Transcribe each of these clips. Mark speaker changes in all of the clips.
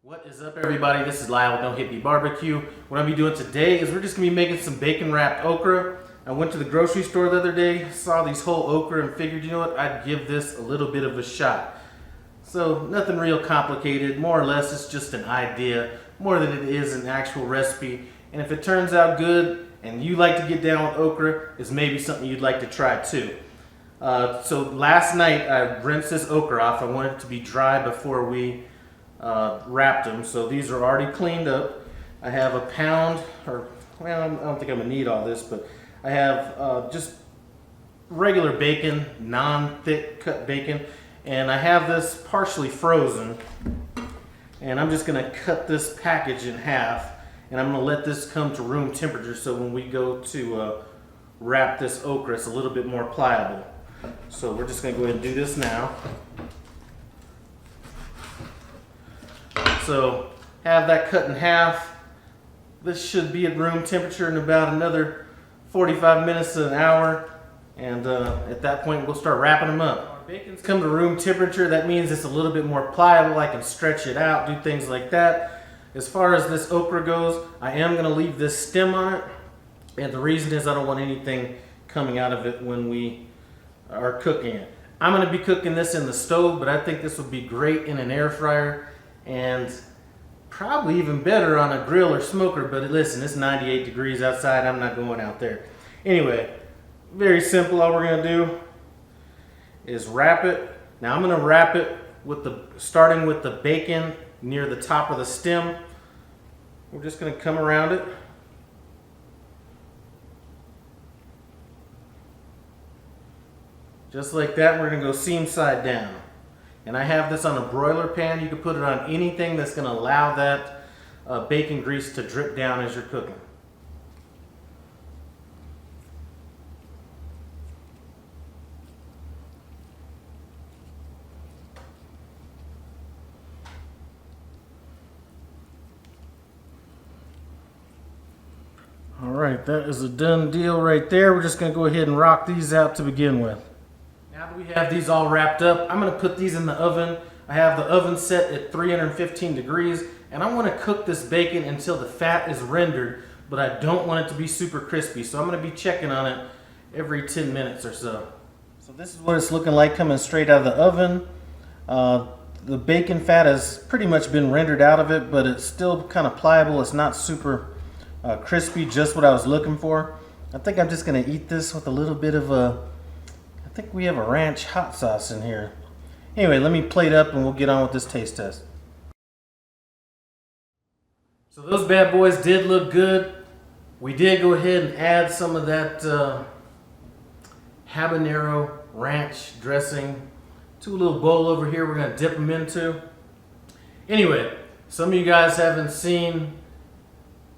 Speaker 1: What is up, everybody? This is Lyle with No Hippie Barbecue. What I'll be doing today is we're just going to be making some bacon wrapped okra. I went to the grocery store the other day, saw these whole okra and figured, you know what, I'd give this a little bit of a shot. So nothing real complicated, more or less it's just an idea, more than it is an actual recipe. And if it turns out good and you like to get down with okra, it's maybe something you'd like to try too. So last night I rinsed this okra off. I wanted it to be dry before we wrapped them, so these are already cleaned up. I have a pound, or well, I don't think I'm gonna need all this, but I have just regular bacon, non-thick cut bacon, and I have this partially frozen, and I'm just gonna cut this package in half, and I'm gonna let this come to room temperature so when we go to wrap this okra, it's a little bit more pliable. So we're just gonna go ahead and do this now. So have that cut in half. This should be at room temperature in about another 45 minutes to an hour. And at that point, we'll start wrapping them up. Our bacon's come to room temperature. That means it's a little bit more pliable. I can stretch it out, do things like that. As far as this okra goes, I am going to leave this stem on it. And the reason is I don't want anything coming out of it when we are cooking it. I'm going to be cooking this in the stove, but I think this would be great in an air fryer. And probably even better on a grill or smoker, but listen, it's 98 degrees outside. I'm not going out there. Anyway, very simple. All we're going to do is wrap it. Now I'm going to wrap it with starting with the bacon near the top of the stem. We're just going to come around it. Just like that. We're going to go seam side down. And I have this on a broiler pan. You can put it on anything that's going to allow that bacon grease to drip down as you're cooking. All right, that is a done deal right there. We're just going to go ahead and rock these out to begin with. Now that we have these all wrapped up, I'm going to put these in the oven. I have the oven set at 315 degrees, and I want to cook this bacon until the fat is rendered, but I don't want it to be super crispy, so I'm going to be checking on it every 10 minutes or so. So this is what it's looking like coming straight out of the oven. The bacon fat has pretty much been rendered out of it, but it's still kind of pliable. It's not super crispy, just what I was looking for. I think I'm just going to eat this with a little bit of I think we have a ranch hot sauce in here. Anyway, let me plate up and we'll get on with this taste test. So those bad boys did look good. We did go ahead and add some of that habanero ranch dressing to a little bowl over here we're going to dip them into. Anyway, some of you guys haven't seen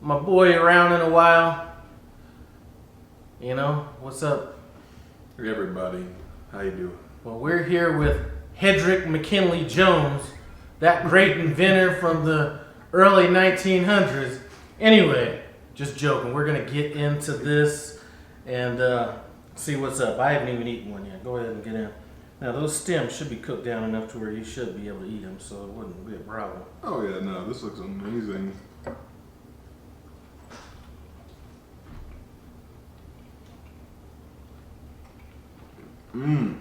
Speaker 1: my boy around in a while. You know, what's up?
Speaker 2: Hey everybody, how you doing?
Speaker 1: Well, we're here with Hedrick McKinley Jones, that great inventor from the early 1900s. Anyway, just joking. We're going to get into this and see what's up. I haven't even eaten one yet. Go ahead and get in. Now, those stems should be cooked down enough to where you should be able to eat them, so it wouldn't be a problem.
Speaker 2: Oh yeah, no, this looks amazing. Mmm.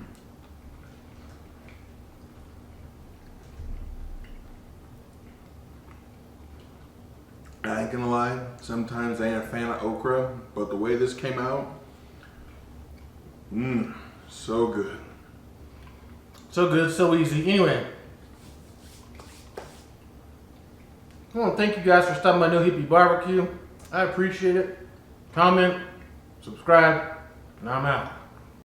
Speaker 2: I ain't gonna lie, sometimes I ain't a fan of okra, but the way this came out, so good.
Speaker 1: So good, so easy. Anyway, I want to thank you guys for stopping by No Hippie Barbecue. I appreciate it. Comment, subscribe, and I'm out.